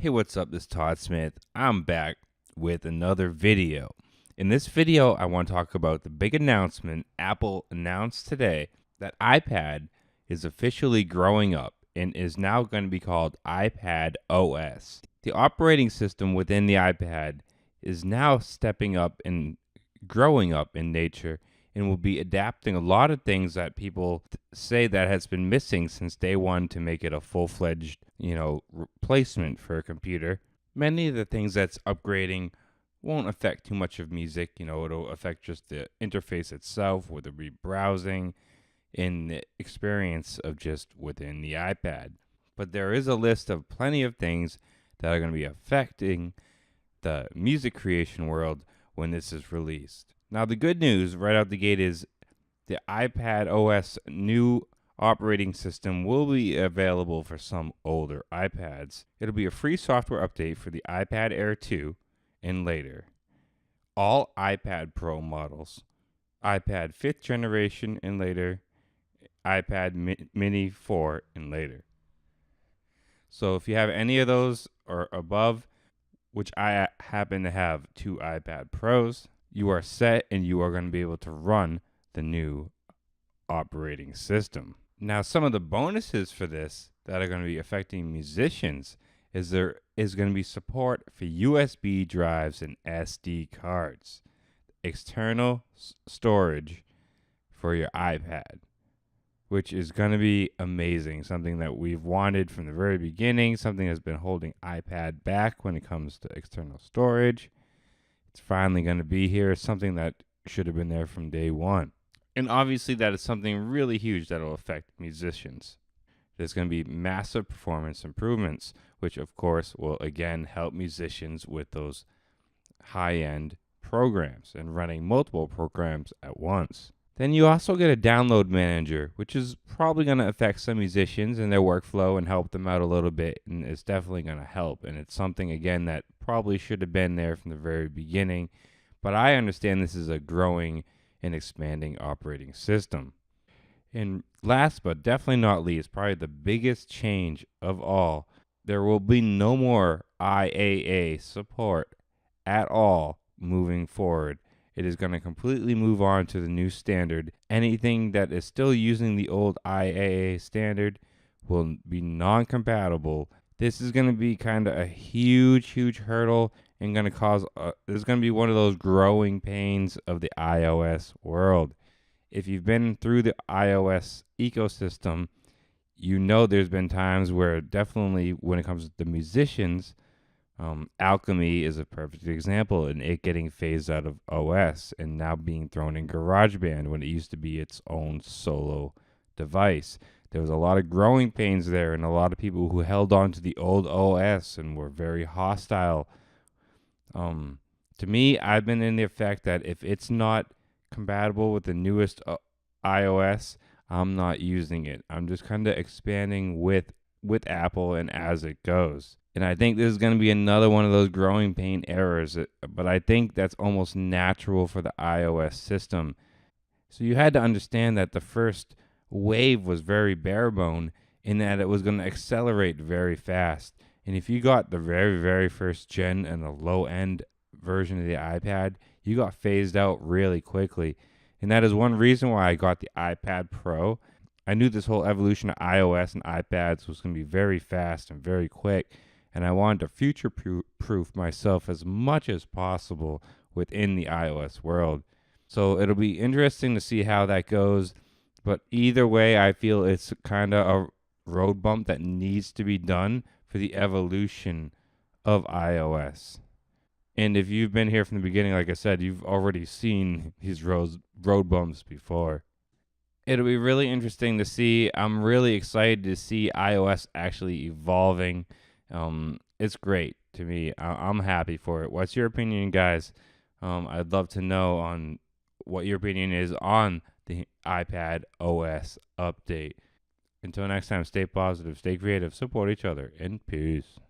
Hey, what's up? This is Todd Smith. I'm back with another video. In this video, I want to talk about the big announcement Apple announced today that iPad is officially growing up and is now going to be called iPadOS. The operating system within the iPad is now stepping up and growing up in nature and will be adapting a lot of things that people say that has been missing since day one to make it a full-fledged, replacement for a computer. Many of the things that's upgrading won't affect too much of music. It'll affect just the interface itself, whether it be browsing and the experience of just within the iPad. But there is a list of plenty of things that are going to be affecting the music creation world when this is released. Now, the good news right out the gate is the iPadOS new operating system will be available for some older iPads. It'll be a free software update for the iPad Air 2 and later. All iPad Pro models, iPad 5th generation and later, iPad Mini 4 and later. So if you have any of those or above, which I happen to have 2 iPad Pros, you are set and you are going to be able to run the new operating system. Now, some of the bonuses for this that are going to be affecting musicians is there is going to be support for USB drives and SD cards, external storage for your iPad, which is going to be amazing. Something that we've wanted from the very beginning, something that's been holding iPad back when it comes to external storage. It's finally going to be here, something that should have been there from day one. And obviously that is something really huge that will affect musicians. There's going to be massive performance improvements, which of course will again help musicians with those high-end programs and running multiple programs at once. Then you also get a download manager, which is probably going to affect some musicians and their workflow and help them out a little bit, and it's definitely going to help. And it's something, again, that probably should have been there from the very beginning, but I understand this is a growing and expanding operating system. And last but definitely not least, probably the biggest change of all, there will be no more IAA support at all moving forward. It is going to completely move on to the new standard. Anything that is still using the old IAA standard will be non-compatible. This is going to be kind of a huge hurdle and going to cause, this is going to be one of those growing pains of the iOS world. If you've been through the iOS ecosystem, you know there's been times where definitely when it comes to the musicians, Alchemy is a perfect example in it getting phased out of OS and now being thrown in GarageBand when it used to be its own solo device. There was a lot of growing pains there and a lot of people who held on to the old OS and were very hostile. To me, I've been in the effect that if it's not compatible with the newest iOS, I'm not using it. I'm just kind of expanding with Apple and as it goes. And I think this is going to be another one of those growing pain errors, but I think that's almost natural for the iOS system. So you had to understand that the first wave was very bare bone in that it was going to accelerate very fast. And if you got the very, very first gen and the low end version of the iPad, you got phased out really quickly. And that is one reason why I got the iPad Pro. I knew this whole evolution of iOS and iPads was going to be very fast and very quick. And I wanted to future-proof myself as much as possible within the iOS world. So it'll be interesting to see how that goes. But either way, I feel it's kind of a road bump that needs to be done for the evolution of iOS. And if you've been here from the beginning, like I said, you've already seen these road bumps before. It'll be really interesting to see. I'm really excited to see iOS actually evolving. It's great to me. I'm happy for it. What's your opinion, guys? I'd love to know on what your opinion is on the iPad OS update. Until next time, stay positive, stay creative, support each other, and peace.